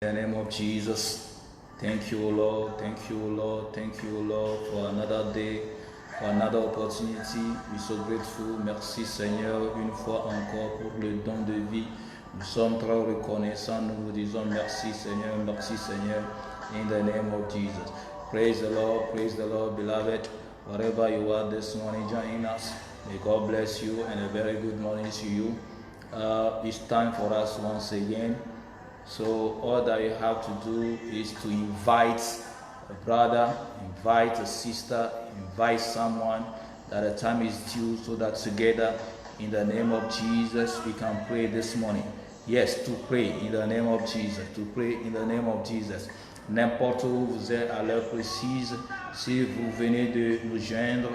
In the name of Jesus, thank you, Lord. Thank you, Lord. Thank you, Lord, for another day, for another opportunity. We're so grateful. Merci, Seigneur, une fois encore pour le don de vie. Nous sommes très reconnaissants. Nous vous disons merci, Seigneur. Merci, Seigneur. In the name of Jesus. Praise the Lord, beloved. Wherever you are this morning, join us. May God bless you and a very good morning to you. It's time for us once again. So all that you have to do is to invite a brother, invite a sister, invite someone that the time is due so that together in the name of Jesus we can pray this morning. Yes, to pray in the name of Jesus, to pray in the name of Jesus. N'importe où vous êtes à l'heure précise, si vous venez de nous joindre,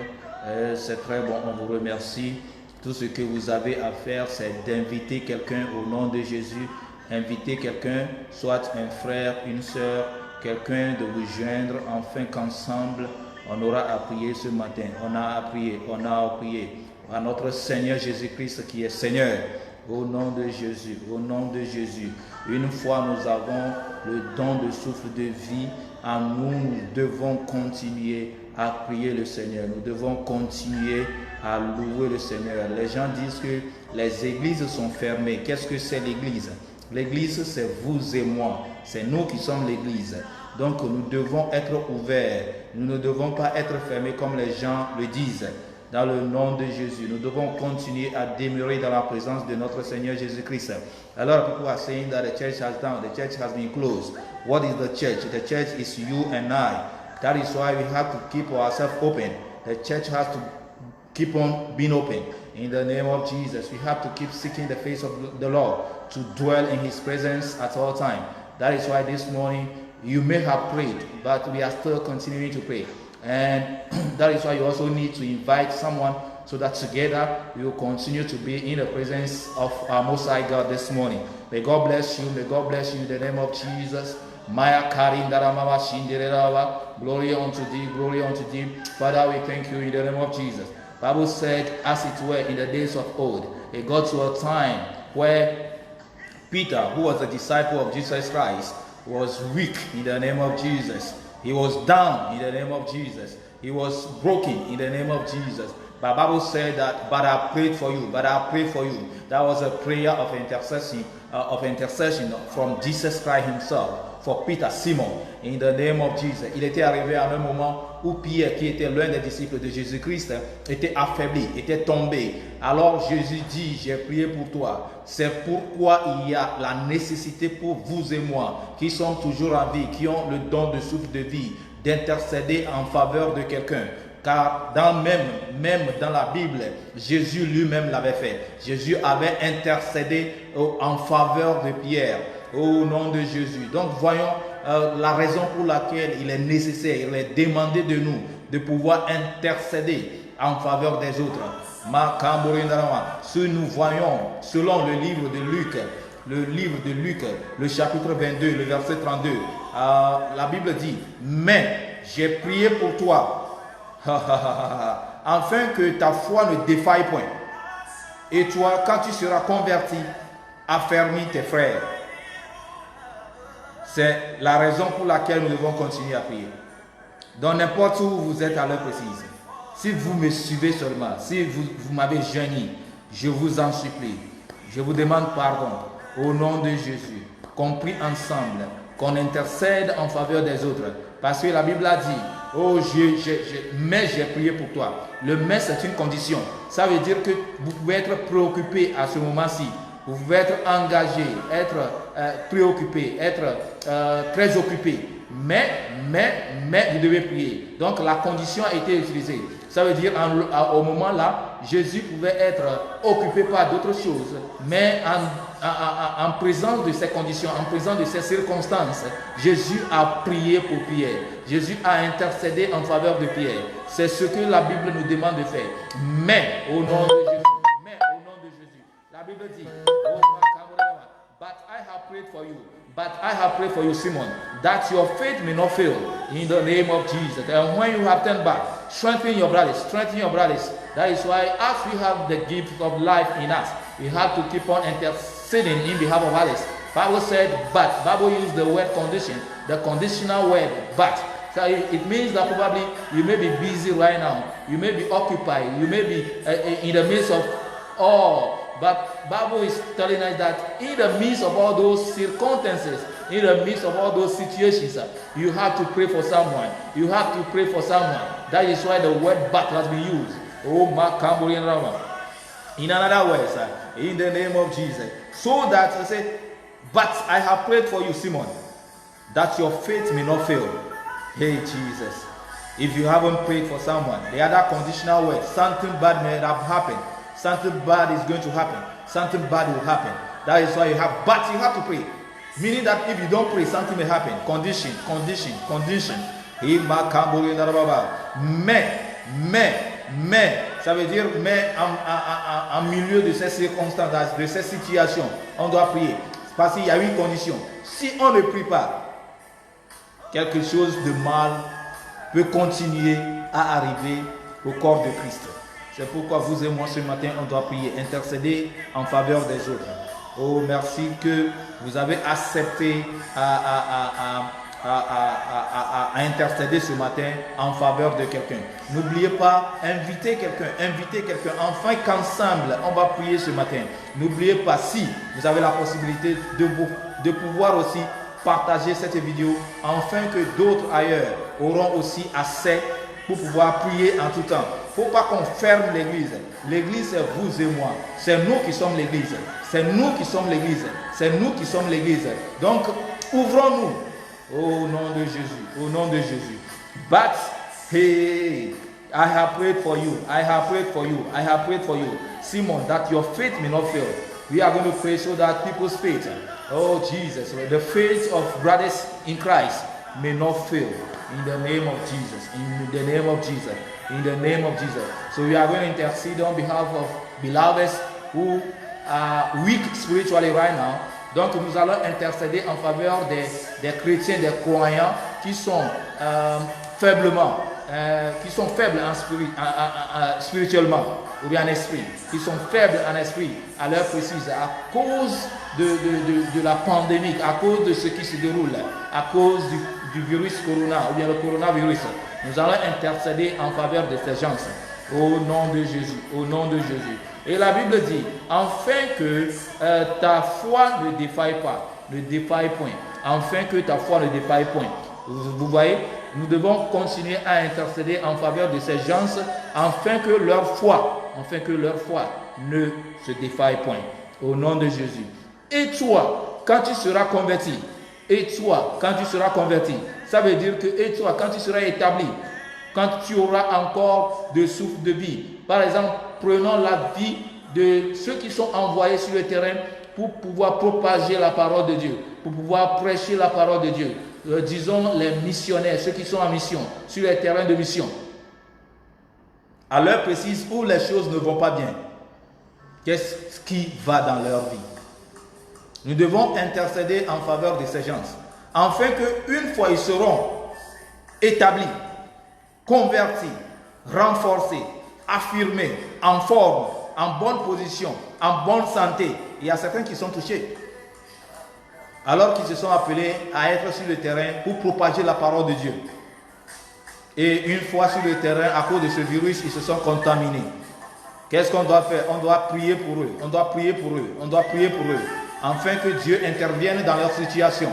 c'est très bon, on vous remercie. Tout ce que vous avez à faire, c'est d'inviter quelqu'un au nom de Jésus. Inviter quelqu'un, soit un frère, une sœur, quelqu'un de vous joindre, afin qu'ensemble, on aura à prier ce matin. On a à prier à notre Seigneur Jésus-Christ qui est Seigneur. Au nom de Jésus, au nom de Jésus. Une fois nous avons le don de souffle de vie, en nous, nous devons continuer à prier le Seigneur. Nous devons continuer à louer le Seigneur. Les gens disent que les églises sont fermées. Qu'est-ce que c'est l'église? L'église, c'est vous et moi. C'est nous qui sommes l'église. Donc, nous devons être ouverts. Nous ne devons pas être fermés comme les gens le disent. Dans le nom de Jésus, nous devons continuer à demeurer dans la présence de notre Seigneur Jésus-Christ. A lot of people are saying that the church has down, the church has been closed. What is the church? The church is you and I. That is why we have to keep ourselves open. The church has to keep on being open. In the name of Jesus, we have to keep seeking the face of the Lord, to dwell in His presence at all times. That is why this morning you may have prayed, but we are still continuing to pray. And that is why you also need to invite someone so that together we will continue to be in the presence of our Most High God this morning. May God bless you. May God bless you in the name of Jesus. Maya Karindaramama Shindererawa. Glory unto thee, glory unto thee. Father, we thank you in the name of Jesus. Bible said, as it were in the days of old, it got to a time where Peter, who was a disciple of Jesus Christ, was weak in the name of Jesus. He was down in the name of Jesus. He was broken in the name of Jesus. The Bible said that, but I prayed for you, but I prayed for you. That was a prayer of intercession from Jesus Christ himself for Peter, Simon, in the name of Jesus. Il était arrivé à un moment où Pierre, qui était l'un des disciples de Jésus-Christ, était affaibli, était tombé. Alors Jésus dit, j'ai prié pour toi. C'est pourquoi il y a la nécessité pour vous et moi, qui sommes toujours en vie, qui ont le don de souffle de vie, d'intercéder en faveur de quelqu'un. Car même dans la Bible, Jésus lui-même l'avait fait. Jésus avait intercédé en faveur de Pierre, au nom de Jésus. Donc voyons la raison pour laquelle il est nécessaire, il est demandé de nous de pouvoir intercéder en faveur des autres. Si nous voyons, selon le livre de Luc, le chapitre 22, le verset 32, la Bible dit, mais j'ai prié pour toi, afin que ta foi ne défaille point. Et toi, quand tu seras converti, affermis tes frères. C'est la raison pour laquelle nous devons continuer à prier. Donc n'importe où vous êtes à l'heure précise, si vous me suivez seulement, si vous m'avez jeûné, je vous en supplie, je vous demande pardon au nom de Jésus, qu'on prie ensemble, qu'on intercède en faveur des autres. Parce que la Bible a dit, oh, mais j'ai prié pour toi. Le mais, c'est une condition. Ça veut dire que vous pouvez être préoccupé à ce moment-ci. Vous pouvez être engagé, être préoccupé, être très occupé. Mais, vous devez prier. Donc, la condition a été utilisée. Ça veut dire, au moment-là, Jésus pouvait être occupé par d'autres choses. Mais en présence de ces conditions, en présence de ces circonstances, Jésus a prié pour Pierre. Jésus a intercédé en faveur de Pierre. C'est ce que la Bible nous demande de faire. Mais, au nom de Jésus. La Bible dit, but I have prayed for you. But I have prayed for you, Simon, that your faith may not fail in the name of Jesus. And when you have turned back, strengthen your brothers, strengthen your brothers. That is why as we have the gift of life in us, we have to keep on interceding in behalf of others. Bible said but. Bible used the word condition, the conditional word but. So it means that probably you may be busy right now, you may be occupied, you may be in the midst of all. But Bible is telling us that in the midst of all those circumstances, in the midst of all those situations, you have to pray for someone. You have to pray for someone. That is why the word but has been used. Oh, in another words, in the name of Jesus. So that I say, but I have prayed for you, Simon, that your faith may not fail. Hey, Jesus. If you haven't prayed for someone, the other conditional word, something bad may have happened. Something bad is going to happen. Something bad will happen. That is why you have, but you have to pray. Meaning that if you don't pray, something may happen. Condition. Mais, ça veut dire, mais en milieu de ces circonstances, de ces situations, on doit prier. Parce qu'il y a une condition. Si on ne prie pas, quelque chose de mal peut continuer à arriver au corps de Christ. C'est pourquoi vous et moi ce matin, on doit prier, intercéder en faveur des autres. Oh, merci que vous avez accepté à intercéder ce matin en faveur de quelqu'un. N'oubliez pas, invitez quelqu'un, afin qu'ensemble, on va prier ce matin. N'oubliez pas, si vous avez la possibilité de pouvoir aussi partager cette vidéo, afin que d'autres ailleurs auront aussi accès pour pouvoir prier en tout temps. Il ne faut pas qu'on ferme l'église. L'église, c'est vous et moi. C'est nous qui sommes l'église. C'est nous qui sommes l'église. C'est nous qui sommes l'église. Donc, ouvrons-nous. Au nom de Jésus. Au nom de Jésus. But, hey, I have prayed for you. I have prayed for you. I have prayed for you. Simon, that your faith may not fail. We are going to pray so that people's faith, oh Jesus, the faith of brothers in Christ may not fail. In the name of Jesus. In the name of Jesus. In the name of Jesus. So we are going to intercede on behalf of beloveds who are weak spiritually right now. Donc nous allons intercéder en faveur des chrétiens, des croyants qui sont faiblement, qui sont faibles en spirituellement ou bien en esprit, qui sont faibles en esprit à l'heure précise à cause de la pandémie, à cause de ce qui se déroule, à cause du virus corona ou bien le coronavirus. Nous allons intercéder en faveur de ces gens au nom de Jésus, au nom de Jésus. Et la Bible dit, afin que ta foi ne défaille pas, ne défaille point, afin que ta foi ne défaille point. Vous voyez, nous devons continuer à intercéder en faveur de ces gens, afin que leur foi ne se défaille point, au nom de Jésus. Et toi, quand tu seras converti, ça veut dire que, et toi, quand tu seras établi, quand tu auras encore de souffle de vie. Par exemple, prenons la vie de ceux qui sont envoyés sur le terrain pour pouvoir propager la parole de Dieu, pour pouvoir prêcher la parole de Dieu. Disons les missionnaires, ceux qui sont en mission, sur les terrains de mission. À l'heure précise où les choses ne vont pas bien, qu'est-ce qui va dans leur vie? Nous devons intercéder en faveur de ces gens, afin qu'une fois ils seront établis, convertis, renforcés, affirmés, en forme, en bonne position, en bonne santé. Il y a certains qui sont touchés, alors qu'ils se sont appelés à être sur le terrain pour propager la parole de Dieu. Et une fois sur le terrain, à cause de ce virus, ils se sont contaminés. Qu'est-ce qu'on doit faire? On doit prier pour eux, on doit prier pour eux, on doit prier pour eux, afin que Dieu intervienne dans leur situation.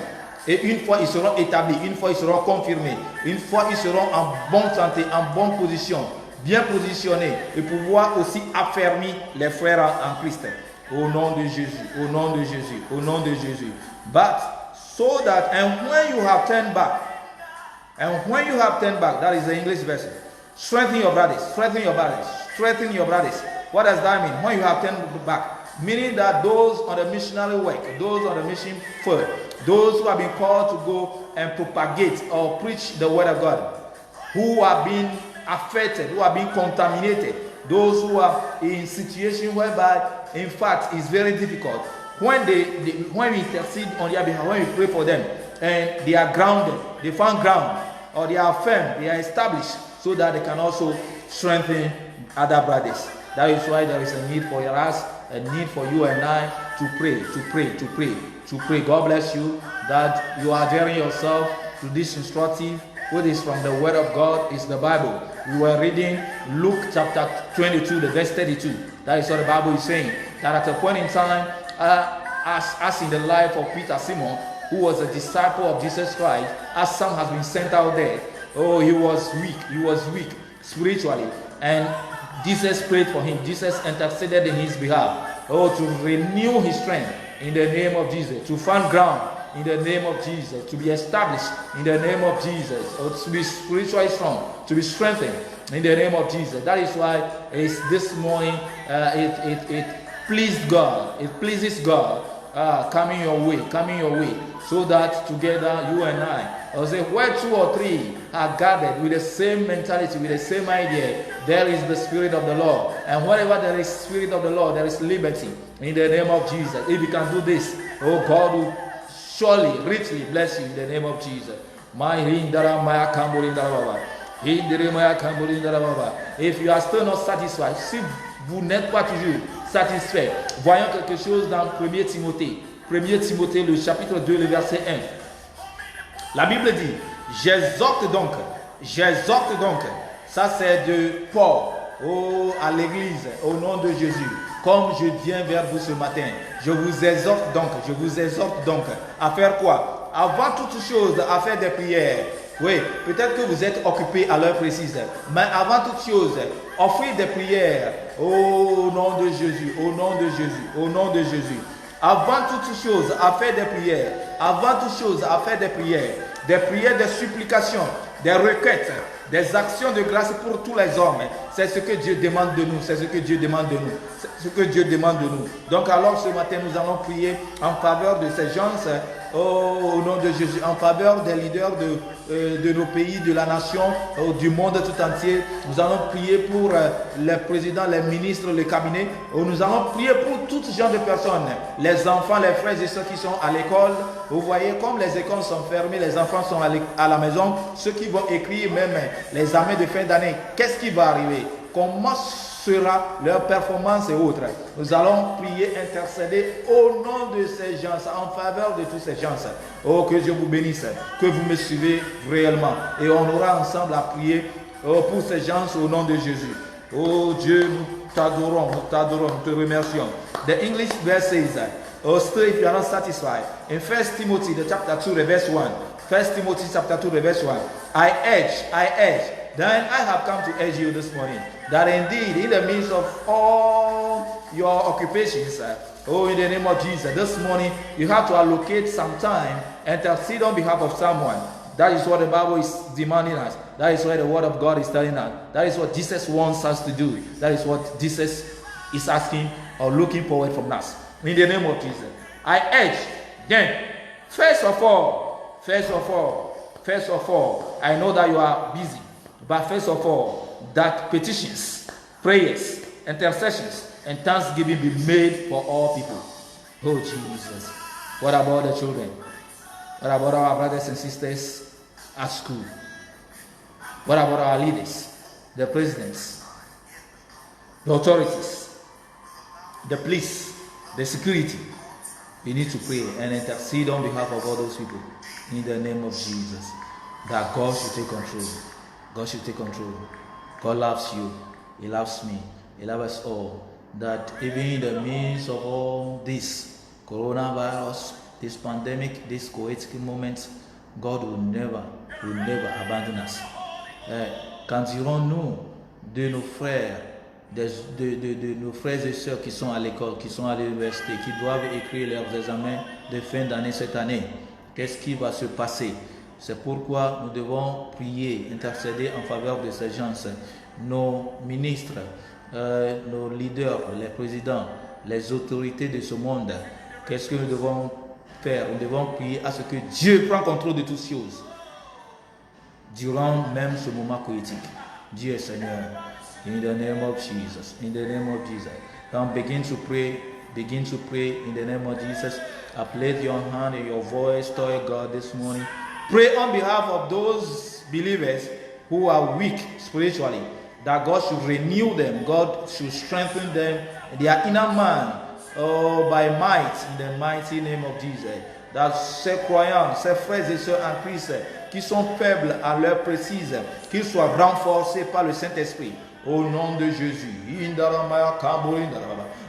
Et une fois ils seront établis, une fois ils seront confirmés, une fois ils seront en bonne santé, en bonne position, bien positionnés, et pouvoir aussi affermir les frères en Christ. Au nom de Jésus, au nom de Jésus, au nom de Jésus. But so that, and when you have turned back, that is the English version. Strengthen your brothers, strengthen your brothers, strengthen your brothers. What does that mean? When you have turned back, meaning that those on the missionary work, those on the mission field, those who have been called to go and propagate or preach the word of God, who are being affected, who are being contaminated, those who are in situation whereby, in fact, it's very difficult. When when we intercede on their behalf, when we pray for them, and they are grounded, they found ground, or they are firm, they are established, so that they can also strengthen other brothers. That is why there is a need for us, a need for you and I to pray. God bless you that you are adhering yourself to this instructive, which is from the Word of God, is the Bible. We were reading Luke chapter 22, the verse 32. That is what the Bible is saying. That at a point in time, as in the life of Peter Simon, who was a disciple of Jesus Christ, as some has been sent out there. Oh, he was weak spiritually, and Jesus prayed for him. Jesus interceded in his behalf. Oh, to renew his strength in the name of Jesus, to find ground in the name of Jesus, to be established in the name of Jesus, or to be spiritually strong, to be strengthened in the name of Jesus. That is why this morning it pleased God. It pleases God coming your way, so that together you and I say, where 2 or 3 are gathered with the same mentality, with the same idea, there is the Spirit of the Lord. And wherever there is Spirit of the Lord, there is liberty in the name of Jesus. If you can do this, oh, God will surely richly bless you in the name of Jesus. If you are still not satisfied, si vous n'êtes pas toujours satisfait, voyons quelque chose dans 1 Timothée. 1 Timothée, le chapitre 2, le verset 1. La Bible dit, j'exhorte donc, ça c'est de Paul à l'église, au nom de Jésus, comme je viens vers vous ce matin, je vous exhorte donc à faire quoi? Avant toute chose, à faire des prières. Oui, peut-être que vous êtes occupé à l'heure précise, mais avant toute chose, offrez des prières au nom de Jésus, au nom de Jésus, au nom de Jésus. Avant toute chose, à faire des prières. Avant toute chose, à faire des prières. Des prières, des supplications, des requêtes, des actions de grâce pour tous les hommes. C'est ce que Dieu demande de nous. C'est ce que Dieu demande de nous. C'est ce que Dieu demande de nous. Donc alors ce matin, nous allons prier en faveur de ces gens, au nom de Jésus, en faveur des leaders de nos pays, de la nation, du monde tout entier. Nous allons prier pour les présidents, les ministres, le cabinet. Nous allons prier pour tout genre de personnes, les enfants, les frères et ceux qui sont à l'école. Vous voyez, comme les écoles sont fermées, les enfants sont à la maison, ceux qui vont écrire même les examens de fin d'année, qu'est-ce qui va arriver? Comment sera leur performance et autres? Nous allons prier, intercéder au nom de ces gens, en faveur de tous ces gens. Oh, que Dieu vous bénisse, que vous me suivez réellement. Et on aura ensemble à prier pour ces gens au nom de Jésus. Oh Dieu, nous t'adorons, nous te remercions. The English verse says, oh, still if you are not satisfied, in 1 Timothy, the chapter 2, the verse 1. 1 Timothy chapter 2, the verse 1. I urge, then I have come to urge you this morning, that indeed in the midst of all your occupations, in the name of Jesus, this morning you have to allocate some time and intercede on behalf of someone. That is what the Bible is demanding us. That is what the Word of God is telling us. That is what Jesus wants us to do. That is what Jesus is asking or looking forward from us. In the name of Jesus, I urge, then, first of all, I know that you are busy, but first of all, that petitions, prayers, intercessions, and thanksgiving be made for all people. Oh Jesus, what about the children? What about our brothers and sisters at school? What about our leaders, the presidents, the authorities, the police, the security? We need to pray and intercede on behalf of all those people in the name of Jesus, that God should take control. God should take control. God loves you. He loves me. He loves us all. That even in the midst of all this coronavirus, this pandemic, this chaotic moment, God will never abandon us. Qu'en dirons-nous de nos frères, de nos frères et sœurs qui sont à l'école, qui sont à l'université, qui doivent écrire leurs examens de fin d'année cette année? Qu'est-ce qui va se passer? C'est pourquoi nous devons prier, intercéder en faveur de ces gens, nos ministres, nos leaders, les présidents, les autorités de ce monde. Qu'est-ce que nous devons faire? Nous devons prier à ce que Dieu prenne contrôle de toutes choses durant même ce moment critique. Dieu est Seigneur. In the name of Jesus. In the name of Jesus. Now begin to pray. Begin to pray in the name of Jesus. Uplift your hand and your voice to God this morning. Pray on behalf of those believers who are weak spiritually, that God should renew them, God should strengthen them, their inner man, oh, by might, in the mighty name of Jesus. That ces croyants, ces frères et sœurs en Christ, qui sont faibles à l'heure précise, qu'ils soient renforcés par le Saint-Esprit. Au nom de Jésus.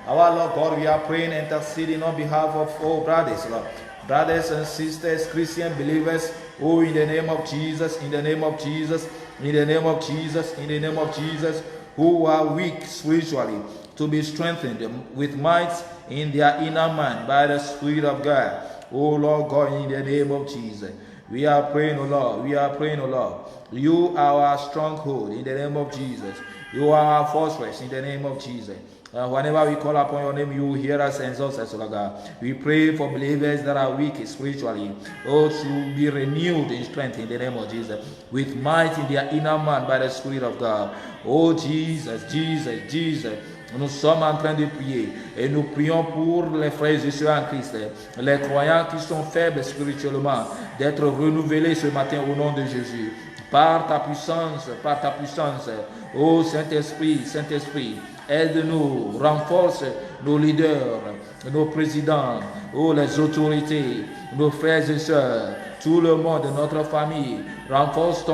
Our Lord God, we are praying, interceding on behalf of all brothers, Lord. Brothers and sisters, Christian believers, oh, in the name of Jesus, in the name of Jesus, in the name of Jesus, in the name of Jesus, who are weak spiritually, to be strengthened with might in their inner man by the Spirit of God. Oh, Lord God, in the name of Jesus. We are praying, O Lord. We are praying, O Lord. You are our stronghold in the name of Jesus. You are our fortress in the name of Jesus. Whenever we call upon your name, you hear us and exalt us, Lord God. We pray for believers that are weak spiritually, oh, to be renewed in strength in the name of Jesus, with might in their inner man by the Spirit of God. Oh, Jesus, Jesus, Jesus. Nous sommes en train de prier et nous prions pour les frères et sœurs en Christ, les croyants qui sont faibles spirituellement, d'être renouvelés ce matin au nom de Jésus. Par ta puissance, ô Saint-Esprit, Saint-Esprit, aide-nous, renforce nos leaders, nos présidents, ô les autorités, nos frères et sœurs, tout le monde de notre famille. Renforce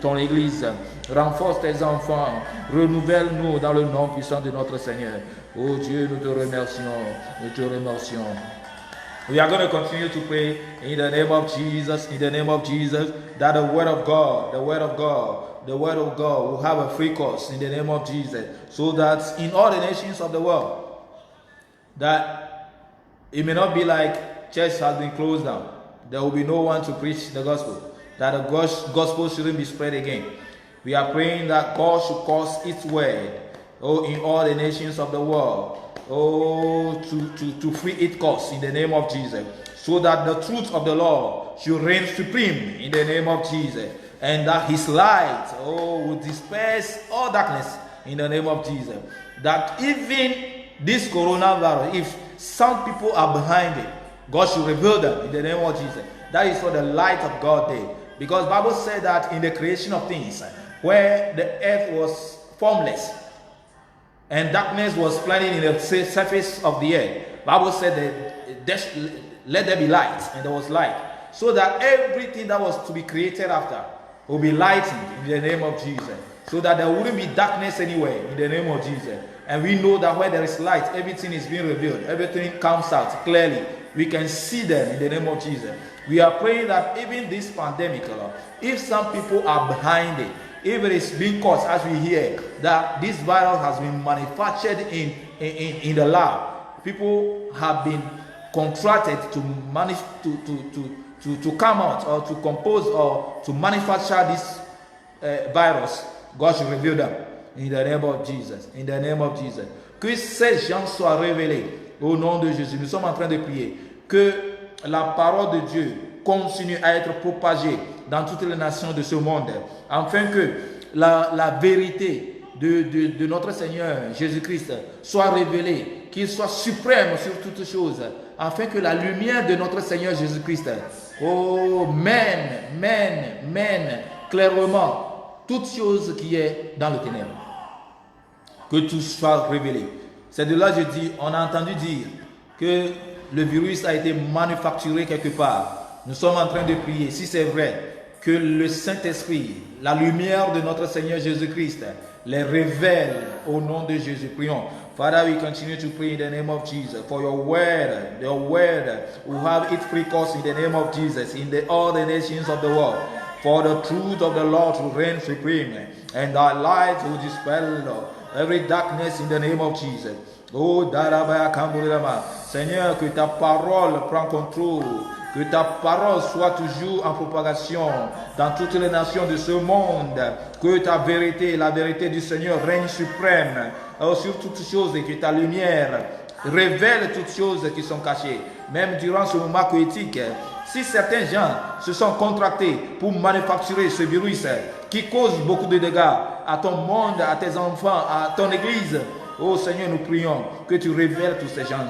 ton Église, renforce tes enfants, renouvelle-nous dans le nom puissant de notre Seigneur. Oh Dieu, nous te remercions, nous te remercions. We are going to continue to pray in the name of Jesus, that the word of God will have a free course in the name of Jesus, so that in all the nations of the world, that it may not be like church has been closed down. There will be no one to preach the gospel, that the gospel shouldn't be spread again. We are praying that God should cause its word, in all the nations of the world, to free its course in the name of Jesus, so that the truth of the Lord should reign supreme in the name of Jesus, and that his light, will disperse all darkness in the name of Jesus. That even this coronavirus, if some people are behind it, God should reveal them in the name of Jesus. That is for the light of God there. Because the Bible said that in the creation of things, where the earth was formless and darkness was planted in the surface of the earth, the Bible said that let there be light, and there was light. So that everything that was to be created after will be lightened in the name of Jesus. So that there wouldn't be darkness anywhere in the name of Jesus. And we know that where there is light, everything is being revealed. Everything comes out clearly. We can see them in the name of Jesus. We are praying that even this pandemic, if some people are behind it, if it is being caused, as we hear, that this virus has been manufactured in the lab, people have been contracted to come out or to compose or to manufacture this virus. God should reveal them in the name of Jesus. In the name of Jesus. Que ces gens soient révélés au nom de Jésus. Nous sommes en train de prier que la parole de Dieu continue à être propagée dans toutes les nations de ce monde, afin que la vérité de notre Seigneur Jésus-Christ soit révélée, qu'il soit suprême sur toutes choses, afin que la lumière de notre Seigneur Jésus-Christ, mène clairement toute chose qui est dans le ténèbre. Que tout soit révélé. C'est de là que je dis, on a entendu dire que le virus a été manufacturé quelque part. Nous sommes en train de prier, si c'est vrai, que le Saint-Esprit, la lumière de notre Seigneur Jésus-Christ, les révèle au nom de Jésus. Prions. Father, we continue to pray in the name of Jesus for your word will have its free course in the name of Jesus in all the nations of the world. For the truth of the Lord will reign supreme, and thy light will dispel every darkness in the name of Jesus. Oh, Darabaya Kamburama, Seigneur, que ta parole prend contrôle, que ta parole soit toujours en propagation dans toutes les nations de ce monde, que ta vérité, la vérité du Seigneur règne suprême sur toutes choses, et que ta lumière révèle toutes choses qui sont cachées. Même durant ce moment poétique, si certains gens se sont contractés pour manufacturer ce virus qui cause beaucoup de dégâts à ton monde, à tes enfants, à ton église, oh Seigneur, nous prions que tu révèles tous ces gens.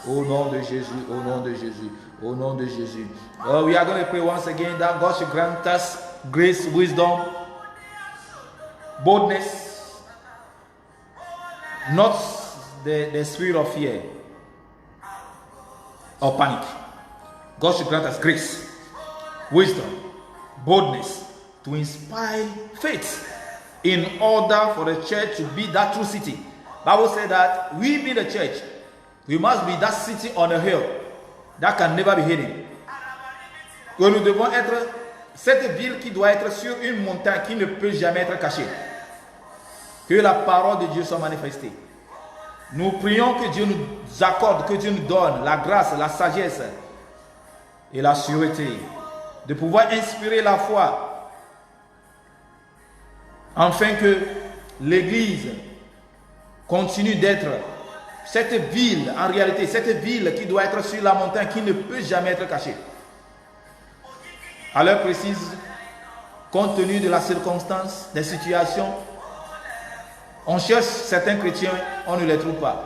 Au nom de Jésus, au nom de Jésus, au nom de Jésus. We are going to pray once again that God should grant us grace, wisdom, boldness, not the spirit of fear. or panic. God should grant us grace, wisdom, boldness to inspire faith in order for the church to be that true city. Bible said that we be the church. We must be that city on a hill that can never be hidden. Que nous devons être cette ville qui doit être sur une montagne qui ne peut jamais être cachée. Que la parole de Dieu soit manifestée. Nous prions que Dieu nous accorde, que Dieu nous donne la grâce, la sagesse et la sûreté de pouvoir inspirer la foi afin que l'Église continue d'être cette ville, en réalité, cette ville qui doit être sur la montagne, qui ne peut jamais être cachée. À l'heure précise, compte tenu de la circonstance, des situations, on cherche certains chrétiens, on ne les trouve pas.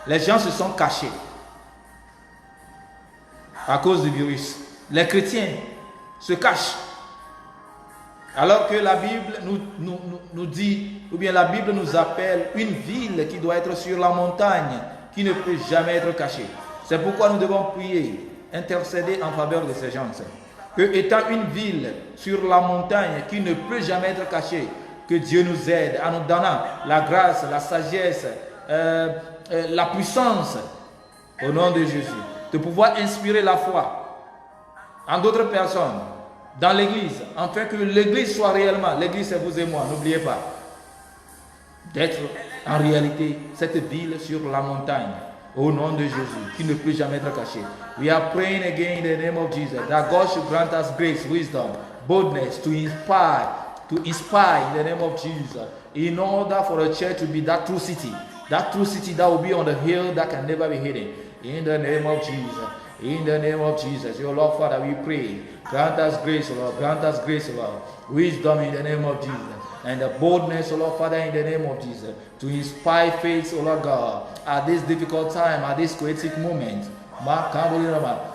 Les gens se sont cachés à cause du virus. Les chrétiens se cachent. Alors que la Bible nous dit, ou bien la Bible nous appelle une ville qui doit être sur la montagne, qui ne peut jamais être cachée. C'est pourquoi nous devons prier, intercéder en faveur de ces gens. Que étant une ville sur la montagne qui ne peut jamais être cachée, que Dieu nous aide en nous donnant la grâce, la sagesse, la puissance, au nom de Jésus, de pouvoir inspirer la foi en d'autres personnes, dans l'église, afin que l'église soit réellement, l'église c'est vous et moi, n'oubliez pas, d'être en réalité cette ville sur la montagne, au nom de Jésus, qui ne peut jamais être caché. We are praying again in the name of Jesus, that God should grant us grace, wisdom, boldness to inspire in the name of Jesus, in order for the church to be that true city that will be on the hill that can never be hidden. In the name of Jesus. In the name of Jesus, your Lord Father, we pray. Grant us grace, Lord. Grant us grace, Lord. Wisdom in the name of Jesus. And the boldness, O Lord Father, in the name of Jesus. To inspire faith, O Lord God, at this difficult time, at this critic moment.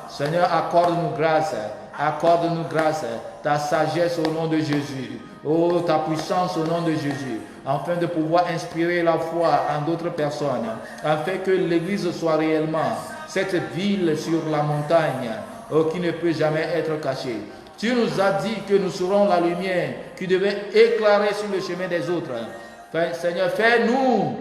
Seigneur, accorde-nous grâce, ta sagesse au nom de Jésus. Oh, ta puissance au nom de Jésus. Afin de pouvoir inspirer la foi en d'autres personnes. Afin que l'Église soit réellement cette ville sur la montagne qui ne peut jamais être cachée. Tu nous as dit que nous serons la lumière qui devait éclairer sur le chemin des autres. Seigneur, fais-nous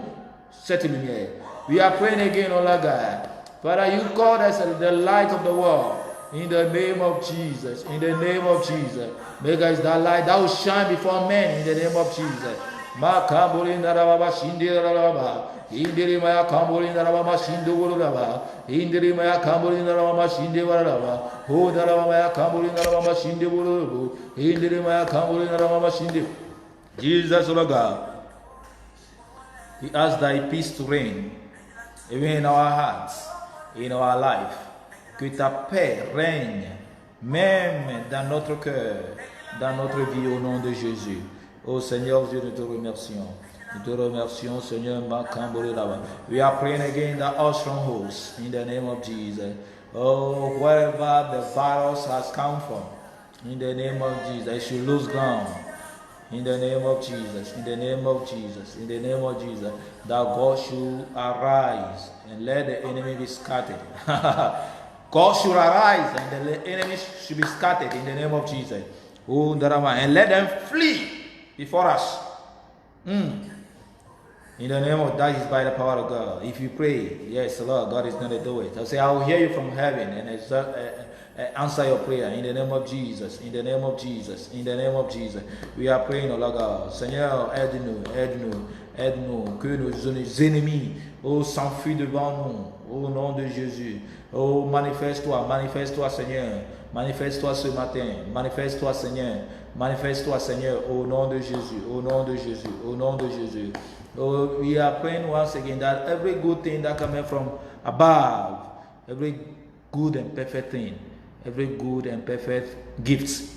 cette lumière. We are praying again, O Lord God. Father, you called us the light of the world. In the name of Jesus. In the name of Jesus. Make us that light that will shine before men. In the name of Jesus. Indiri maya kambori narama shinde wuraba. Indiri maya kambori narama shinde wuraba. Ho narama maya kambori narama shinde wuraba. Indiri maya kambori narama shinde. Jesus, Lord God, we ask thy peace to reign even in our hearts, in our life. Que ta paix règne même dans notre cœur, dans notre vie au nom de Jésus. Oh Seigneur Dieu, nous te remercions. Nous te remercions, Seigneur. We are praying again that all strongholds in the name of Jesus. Oh, wherever the virus has come from, in the name of Jesus, it should lose ground. In the name of Jesus, in the name of Jesus, in the name of Jesus, that God should arise and let the enemy be scattered. God should arise and the enemy should be scattered in the name of Jesus. Oh, and let them flee before us. In the name of that is by the power of God. If you pray, yes, Lord, God is going to do it. I'll say, I will hear you from heaven and answer your prayer in the name of Jesus. In the name of Jesus. In the name of Jesus. We are praying, oh Lord God. Seigneur, aide-nous, aide-nous, aide-nous. Que nos ennemis, s'enfuient devant nous. Au nom de Jésus. Oh, manifeste-toi, manifeste-toi, Seigneur. Manifeste-toi ce matin. Manifeste-toi, Seigneur. Manifeste-toi, Seigneur, au nom de Jésus. Au nom de Jésus. Au nom de Jésus. Oh, we are praying once again that every good thing that comes from above, every good and perfect thing, every good and perfect gifts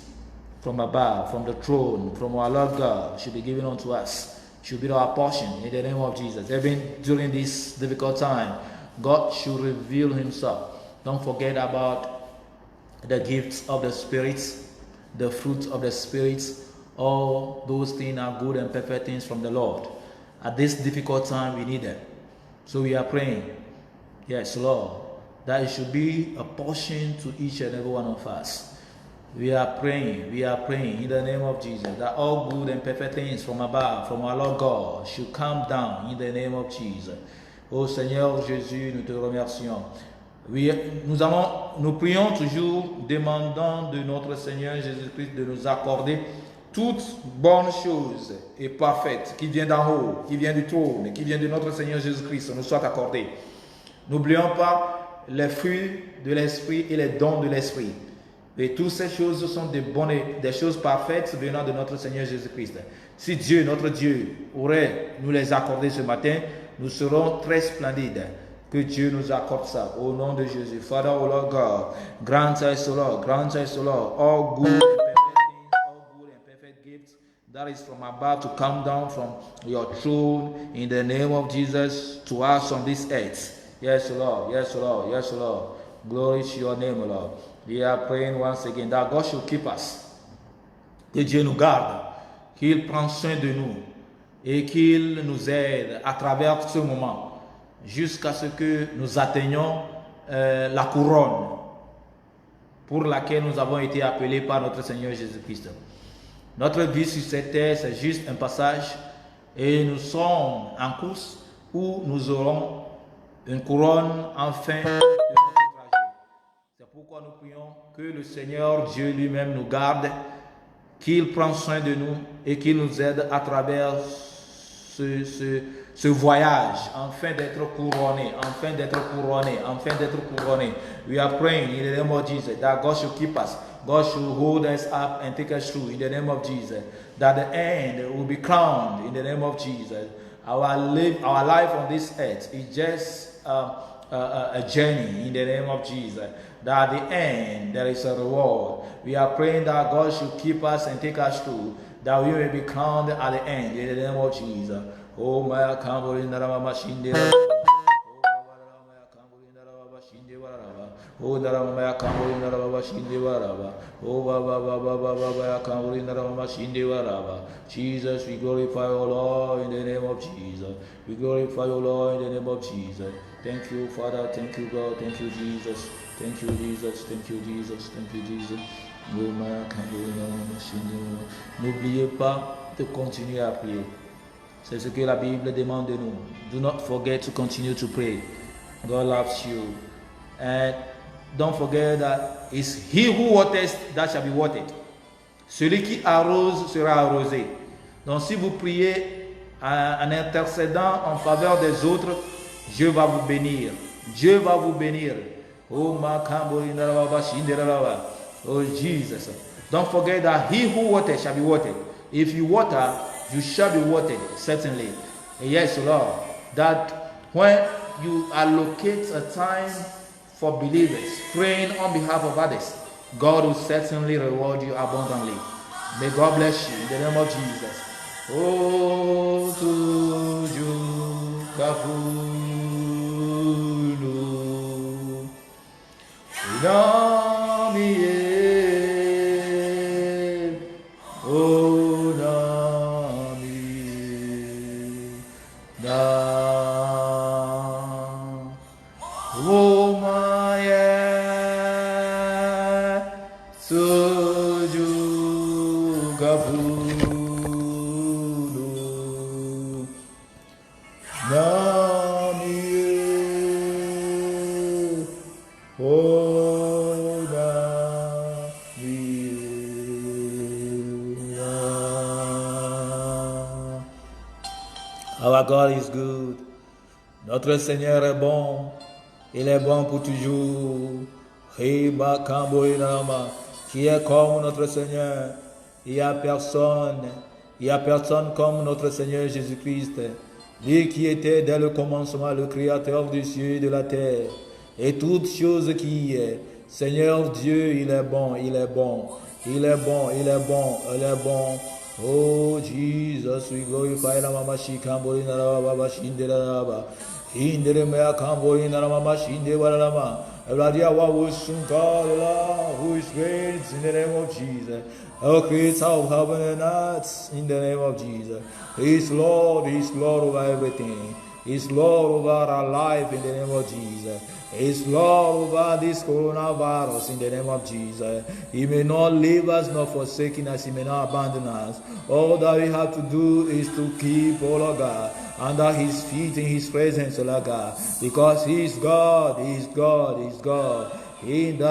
from above, from the throne, from our Lord God, should be given unto us, should be our portion in the name of Jesus. Even during this difficult time, God should reveal himself. Don't forget about the gifts of the spirits, the fruits of the spirits. All those things are good and perfect things from the Lord. At this difficult time, we need them. So we are praying. Yes, Lord. that it should be a portion to each and every one of us. We are praying in the name of Jesus that all good and perfect things from above, from our Lord God, should come down in the name of Jesus. Oh Seigneur Jésus, nous te remercions. Oui, nous prions toujours, demandant de notre Seigneur Jésus-Christ de nous accorder toute bonne chose et parfaite qui vient d'en haut, qui vient du trône, qui vient de notre Seigneur Jésus-Christ, nous soit accordée. N'oublions pas les fruits de l'Esprit et les dons de l'Esprit. Et toutes ces choses sont des choses parfaites venant de notre Seigneur Jésus-Christ. Si Dieu, notre Dieu, aurait nous les accordé ce matin, nous serons très splendides. Que Dieu nous accorde ça au nom de Jésus. Father, O Lord God, grant us, O Lord, all good and perfect things, all good and perfect gifts that is from above to come down from your throne in the name of Jesus to us on this earth. Yes, Lord, yes, Lord, yes, Lord. Glory to your name, Lord. We are praying once again that God should keep us. Que Dieu nous garde, qu'il prenne soin de nous et qu'il nous aide à travers ce moment jusqu'à ce que nous atteignions la couronne pour laquelle nous avons été appelés par notre Seigneur Jésus-Christ. Notre vie sur cette terre, c'est juste un passage et nous sommes en course où nous aurons une couronne enfin de notre trajet. C'est pourquoi nous prions que le Seigneur Dieu lui-même nous garde, qu'il prenne soin de nous et qu'il nous aide à travers ce voyage, enfin d'être couronné. We are praying in the name of Jesus that God should keep us. God should hold us up and take us through in the name of Jesus. That the end will be crowned in the name of Jesus. Our life on this earth is just a journey in the name of Jesus. That at the end there is a reward. We are praying that God should keep us and take us through, that we may be crowned at the end in the name of Jesus. Oh my Kambori Narama Shinde. Oh Naramaya Kambori Narama Shinde Waraba. Oh Baba Kambori Narama Shinde Waraba. Jesus, we glorify your Lord in the name of Jesus. We glorify your Lord in the name of Jesus. Thank you, Father. Thank you, God. Thank you, Jesus. Thank you, Jesus. Thank you, Jesus. Thank you, Jesus. N'oubliez pas de continuer à prier. C'est ce que la Bible demande de nous. Do not forget to continue to pray. God loves you. And don't forget that it's he who waters that shall be watered. Celui qui arrose sera arrosé. Donc si vous priez en intercédant en faveur des autres, Dieu va vous bénir. Dieu va vous bénir. Oh Jesus. Don't forget that he who waters shall be watered. If you water, you shall be watered, certainly. And yes, Lord, that when you allocate a time for believers, praying on behalf of others, God will certainly reward you abundantly. May God bless you in the name of Jesus. Oh, tuju kafulu nami oh nami da oh maya tuju kafulu nami oh nami. Our God is good. Notre Seigneur est bon. Il est bon pour toujours. Qui est comme notre Seigneur? Il n'y a personne comme notre Seigneur Jésus-Christ. Lui qui était dès le commencement le Créateur des cieux et de la terre. Et toutes choses qui est. Seigneur Dieu, il est bon, il est bon. Il est bon, il est bon, il est bon. Oh Jesus, we glorify la mama shikambori na la baba shinde la baba. Indere mea kambori na la mama shinde wa la mama. Evladia wa wusunkala, who is great in the name of Jesus. O creator of heaven and earth, in the name of Jesus. He is Lord over everything. He's Lord over our life in the name of Jesus. He's Lord over this coronavirus in the name of Jesus. He may not leave us nor forsaken us. He may not abandon us. All that we have to do is to keep, oh Lord God, under His feet in His presence, oh Lord God. Because He is God, He is God, He is God. Il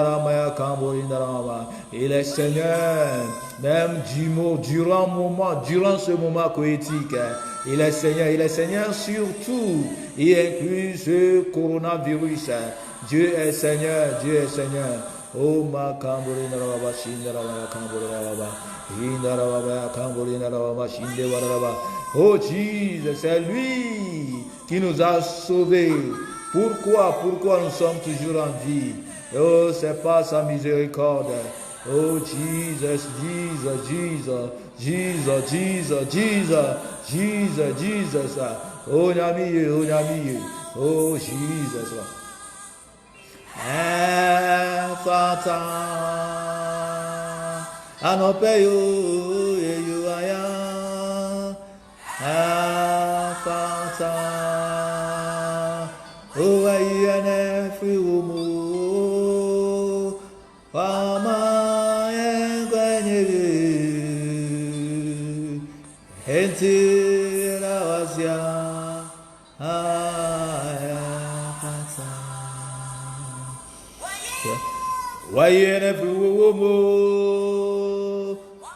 est Seigneur, même durant ce moment poétique. Il est Seigneur sur tout. Il inclut ce coronavirus. Dieu est Seigneur, Dieu est Seigneur. Oh ma kambori naraba shindara ma kambori naraba. Indaraba kambori naraba shindara. Oh Jesus, c'est lui qui nous a sauvés. Pourquoi nous sommes toujours en vie? Oh, c'est pas sa miséricorde. Oh, Jesus, Jesus, Jesus, Jesus, Jesus, Jesus, Jesus, Jesus. Oh, Nami, oh, Nami, oh, Jesus. Fata, anopeyo, you are. Fata, oh, I am free woman.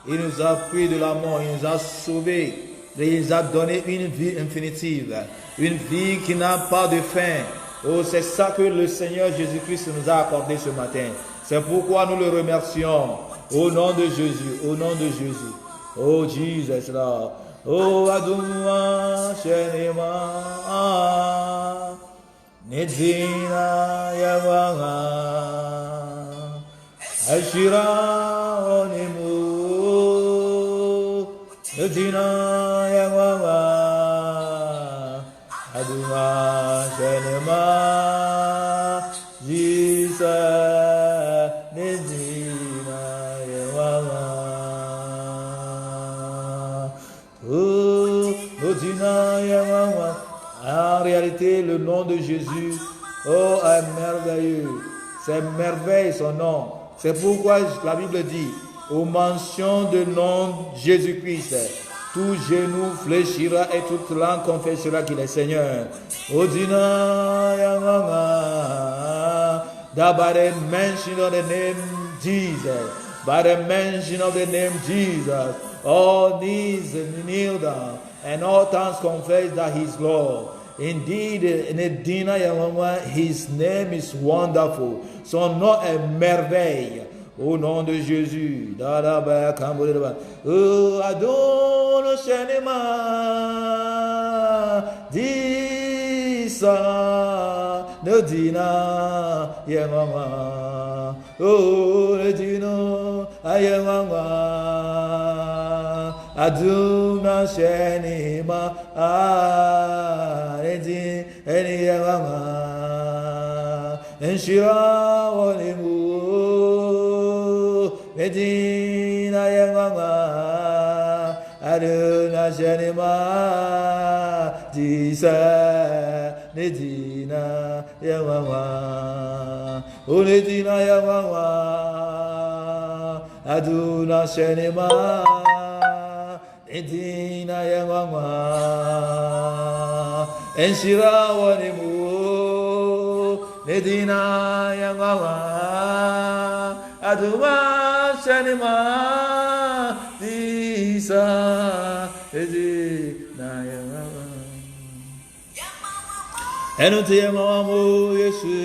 Il nous a pris de la mort, il nous a sauvés, il nous a donné une vie infinitive, une vie qui n'a pas de fin. Oh, c'est ça que le Seigneur Jésus-Christ nous a accordé ce matin. C'est pourquoi nous le remercions. Au nom de Jésus, au nom de Jésus. Oh, Jesus, là. Oh, Adonai, Shenema, Nedzina, Yavaga, Ashira, Onemu, Nedzina, Yavaga, Adonai, Shenema, Jesus. En réalité, le nom de Jésus, oh, est merveilleux. C'est merveille son nom. C'est pourquoi la Bible dit, aux mentions du nom de Jésus-Christ, tout genou fléchira et toute langue confessera qu'il est Seigneur. Odina Yamanga, that by the mention of the name Jesus, by the mention of the name Jesus, all knees kneel down and all tongues confess that He is Lord. Indeed, His name is wonderful. Son nom est merveille. Au nom de Jésus. Oh, Adon Shenema, Disa, Nodina, Yemama. Oh, Nedino, Ayemama. Aduna Shenema, Edin, Yemama. Enshira, Olimu. Medina Yamama, Aduna Shenema, Disa, Medina Yamama, Medina Yamama, Aduna Shenema, Medina Yamama, Enshira Wanimu, Medina Yamama, Aduma Shenema, Disa, Edina Yamama. Enuti Yamamu Yesu,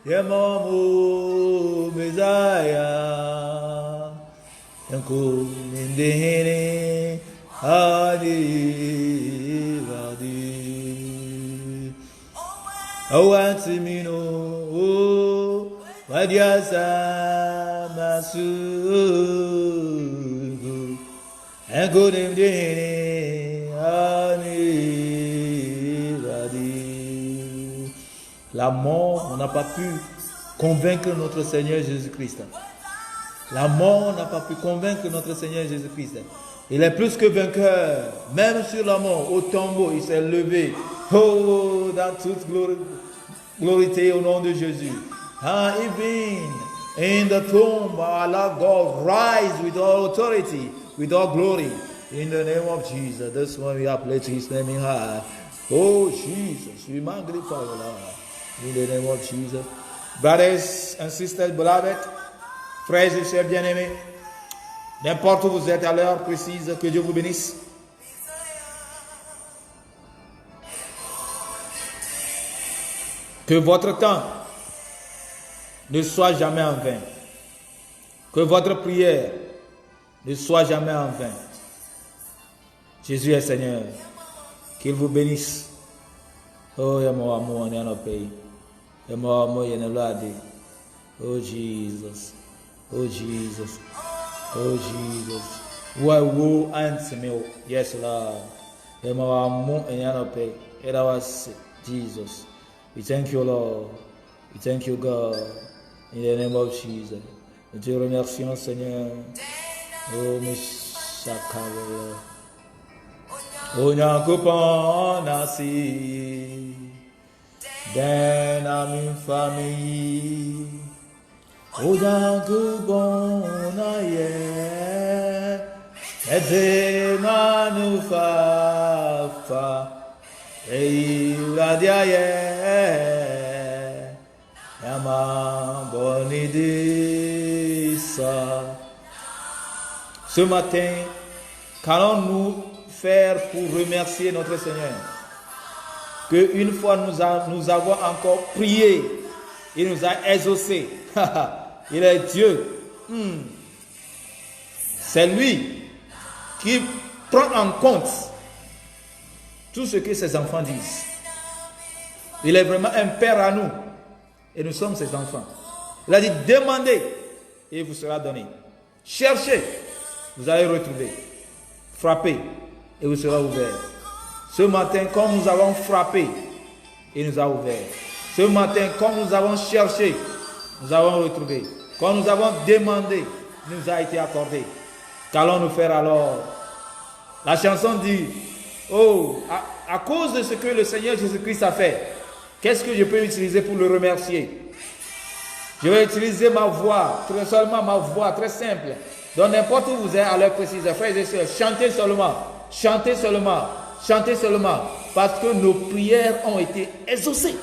Yamamu Messiah, Yanku Nindihini, Adi Vadi, Awansimino, Vadiasa Masugu, and good evening, La mort n'a pas pu convaincre notre Seigneur Jésus-Christ. La mort n'a pas pu convaincre notre Seigneur Jésus-Christ. Il est plus que vainqueur. Même sur la mort, au tombeau, il s'est levé. Oh, dans toute glorité au nom de Jésus. And even in the tomb, our Lord God rise with all authority, with all glory. In the name of Jesus. This one we have placed his name in high. Oh, Jesus, we magnify the Lord. In the name of Jesus. Brothers and sisters, beloved, frères et sœurs bien-aimés, n'importe où vous êtes à l'heure précise, que Dieu vous bénisse. Que votre temps ne soit jamais en vain. Que votre prière ne soit jamais en vain. Jésus est Seigneur. Qu'il vous bénisse. Oh, il y a mon amour, il y a notre pays. Il y a mon amour, il y a notre lade. Oh, Jesus. Oh, Jesus. Oh, Jesus. Why woe answer me? Yes, Lord. Il y a mon amour, il y a notre pays. Et là, Jesus. We thank you, Lord. We thank you, God. In the name of Jesus. Nous te remercions, Seigneur. Oh, mes chakavos. Oh, Nyankopon nasi. Den amin famille. Oh, Nyankopon aye. Ede manu fa. Et la diaye, yama bonidi sa. Ce matin, qu'allons-nous faire pour remercier notre Seigneur? Que une fois nous avons encore prié, il nous a exaucés. Il est Dieu. C'est lui qui prend en compte tout ce que ses enfants disent. Il est vraiment un père à nous. Et nous sommes ses enfants. Il a dit, demandez et il vous sera donné. Cherchez, vous allez retrouver. Frappez et vous sera ouvert. Ce matin, comme nous avons frappé, il nous a ouvert. Ce matin, comme nous avons cherché, nous avons retrouvé. Comme nous avons demandé, il nous a été accordé. Qu'allons-nous faire alors? La chanson dit, oh, à cause de ce que le Seigneur Jésus-Christ a fait, qu'est-ce que je peux utiliser pour le remercier? Je vais utiliser ma voix, très seulement ma voix, très simple. Donc n'importe où vous êtes à l'heure précise, frères et sœurs, chantez seulement, chantez seulement, chantez seulement, parce que nos prières ont été exaucées.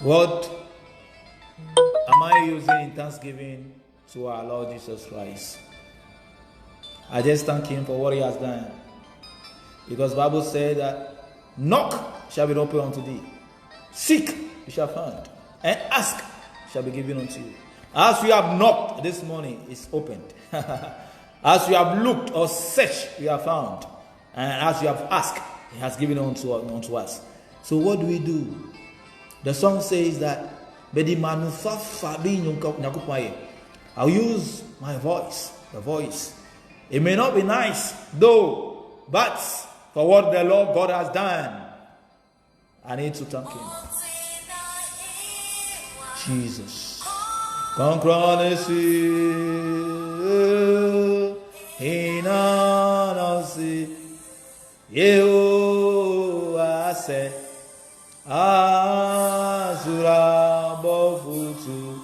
What am I using in thanksgiving to our Lord Jesus Christ? I just thank Him for what He has done. Because the Bible said that knock shall be opened unto thee. Seek, you shall find. And ask shall be given unto you. As you have knocked this morning, it's opened. As you have looked or searched, you have found. And as you have asked, He has given unto us. So what do we do? The song says that I'll use my voice, the voice. It may not be nice, though, but for what the Lord God has done, I need to thank Him. Jesus. Azura bofutu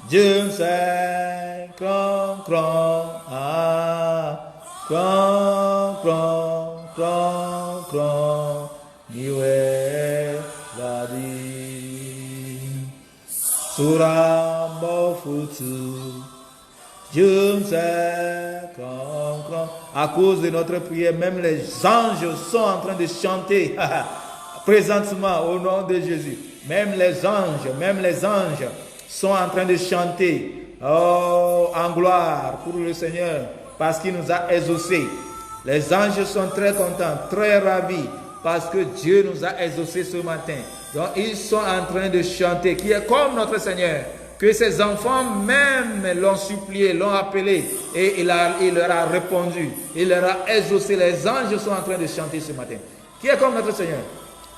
Dieu c'est cran cran cran cran cran cran niwe ladi Sura bofutu Dieu c'est cran cran. À cause de notre prière, même les anges sont en train de chanter. Présentement, au nom de Jésus, même les anges sont en train de chanter, oh, en gloire pour le Seigneur, parce qu'il nous a exaucés. Les anges sont très contents, très ravis, parce que Dieu nous a exaucés ce matin. Donc, ils sont en train de chanter, qui est comme notre Seigneur, que ses enfants même l'ont supplié, l'ont appelé, et il leur a répondu, il leur a exaucé. Les anges sont en train de chanter ce matin. Qui est comme notre Seigneur?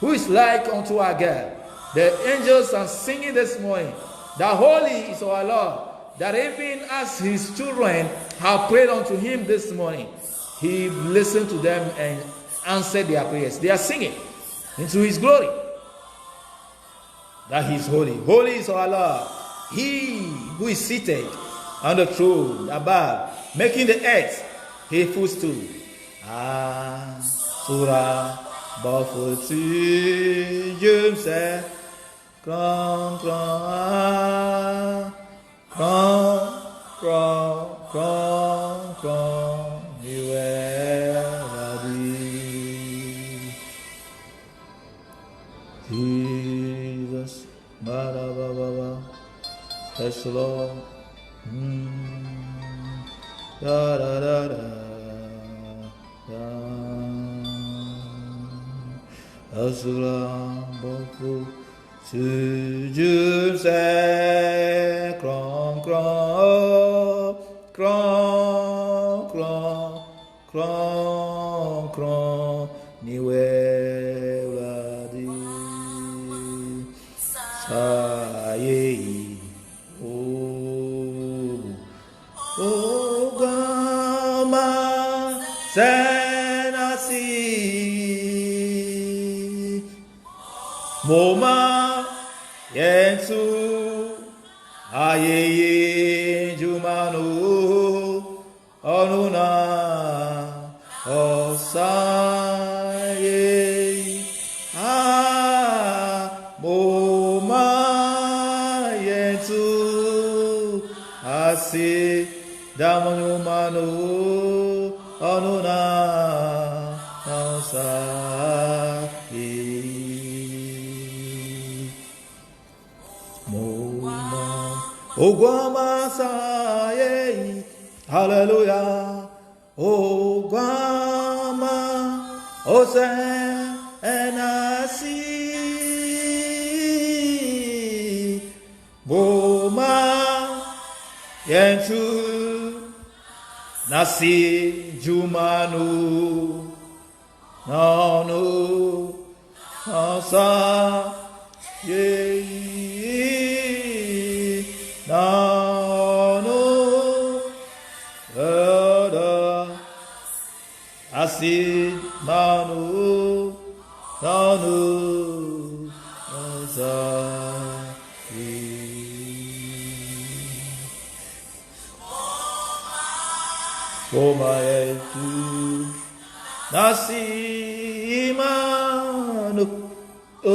who is like unto our God. The angels are singing this morning that holy is our Lord, that even as his children have prayed unto him this morning, he listened to them and answered their prayers. They are singing into his glory, that he is holy. Holy is our Lord, he who is seated on the throne above, making the earth his footstool. Surah Bafuti Jumse Kron Kron Kron Kron Kron Kron Jesus Baba Baba Yes Lord Da da da da Asura Bafu Sujud Se Kron Kron Kron Kron Kron Kron Niwe Vladi Saye O Gama Senasi Moma Yensu Ayeye Jumanu Onuna Osaye Moma Yensu Asi Damanu Manu Onuna Osaye Ogwama saye, hallelujah. Ogwama ose enasi, boma yentu nasi jumanu nanu asa ye. Nanu Asid Manu Nanu Azari Omaetu Nasi Manu O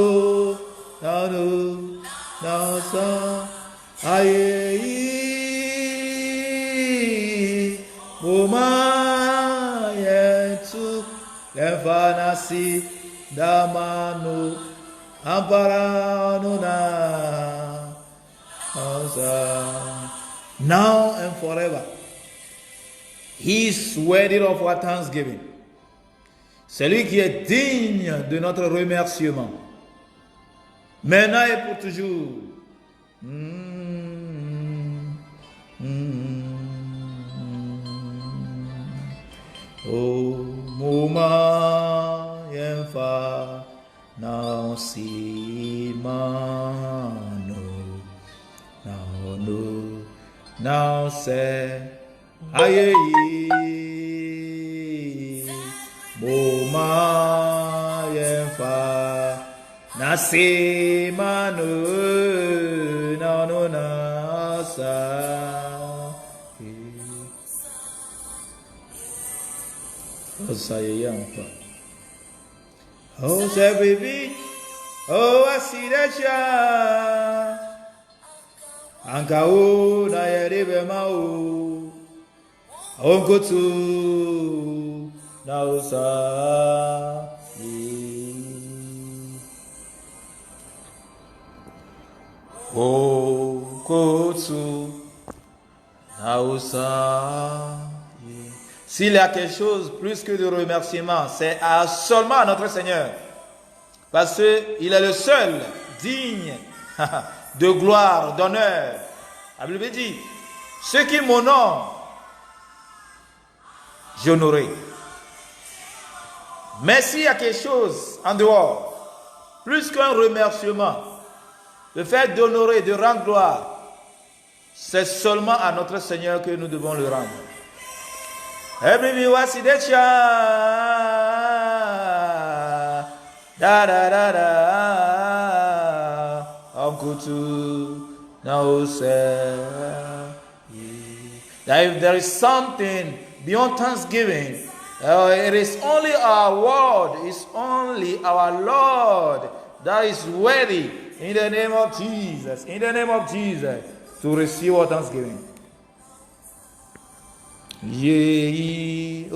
Nanu Nasa Aye, Uma Yetu, Levanasi, Damanu, Amparanuna, now and forever. He is worthy of our thanksgiving. Celui qui est digne de notre remerciement. Maintenant et pour toujours. O Muma Yenfa Now si mano Now no Now se Aye Muma Yenfa Nasi mano Now no nasa Oh, say baby, oh, I see that ya. Anka o na yerebe ma o. Onko tu na usa. Onko tu na usa. S'il y a quelque chose plus que de remerciement, c'est seulement à notre Seigneur. Parce qu'il est le seul digne de gloire, d'honneur. La Bible dit, ceux qui m'honorent, j'honorerai. Mais s'il y a quelque chose en dehors, plus qu'un remerciement, le fait d'honorer, de rendre gloire, c'est seulement à notre Seigneur que nous devons le rendre. Every wasi de cha da da da da amkutu now say that if there is something beyond thanksgiving, it is only our word, it's only our Lord that is worthy in the name of Jesus, to receive our thanksgiving. Ye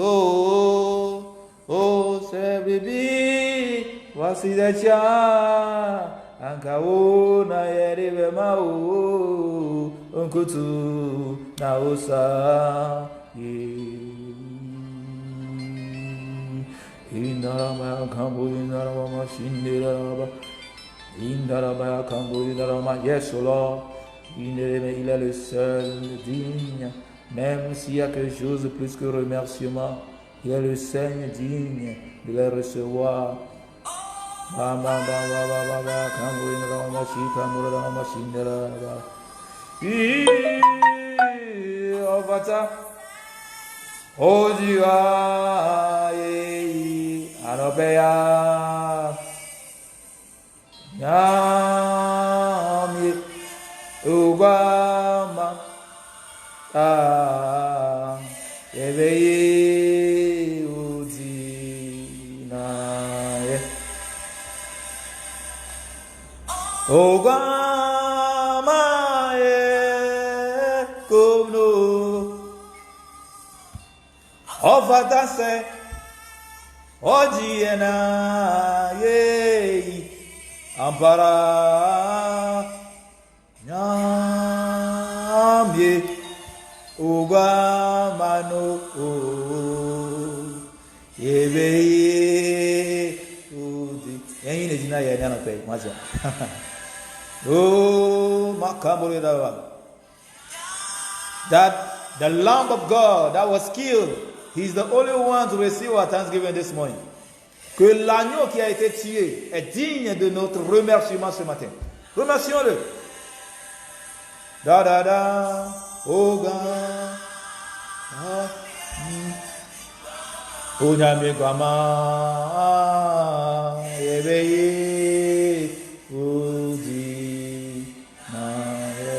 se bibi wasidacha ankawo na yeribe mau unkutu na osa indarama kambu indarama shindiraba indarama kambu indarama. Yes, Lord, il est le seul digne. Même s'il y a quelque chose de plus que remerciement, il est le Seigneur digne de les recevoir. Ofatase ojiena ye ampara nyamye ugamano yebeye udi yini jina ya nyana pe maza oh makambole dawa. That the Lamb of God that was killed, He's the only one to receive our thanksgiving this morning. Que l'agneau qui a été tué est digne de notre remerciement ce matin. Remercions-le. Da da da, oh God, oh nyame kwama, yebeye, udi na ye.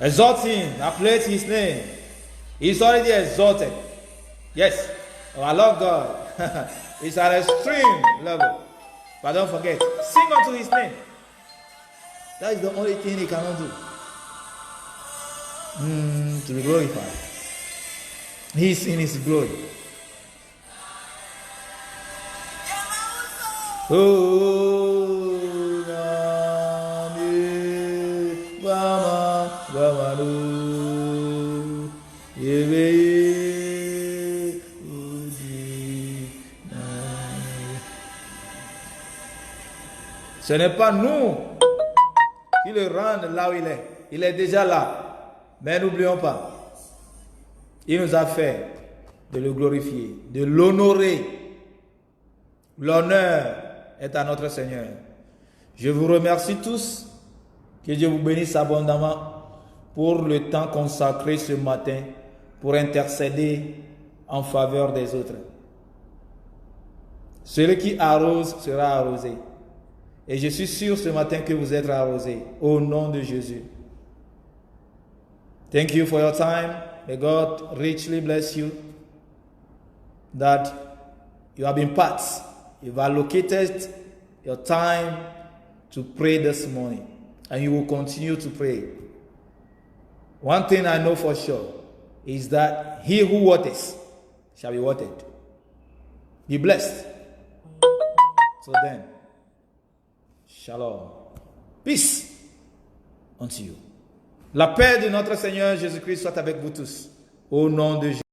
Exalt him, uplift his name. He's already exalted. Yes, our Lord God is at extreme level. But don't forget, sing unto his name. That is the only thing he cannot do. To be glorified. He's in his glory. Ce n'est pas nous qui le rendent là où il est. Il est déjà là. Mais n'oublions pas, il nous a fait de le glorifier, de l'honorer. L'honneur est à notre Seigneur. Je vous remercie tous. Que Dieu vous bénisse abondamment pour le temps consacré ce matin pour intercéder en faveur des autres. Celui qui arrose sera arrosé. Et je suis sûr ce matin que vous êtes arrosés au nom de Jésus. Thank you for your time. May God richly bless you. That you have been part. You've allocated your time to pray this morning. And you will continue to pray. One thing I know for sure is that he who waters shall be watered. Be blessed. So then, shalom. Peace unto you. La paix de notre Seigneur Jésus-Christ soit avec vous tous. Au nom de Jésus.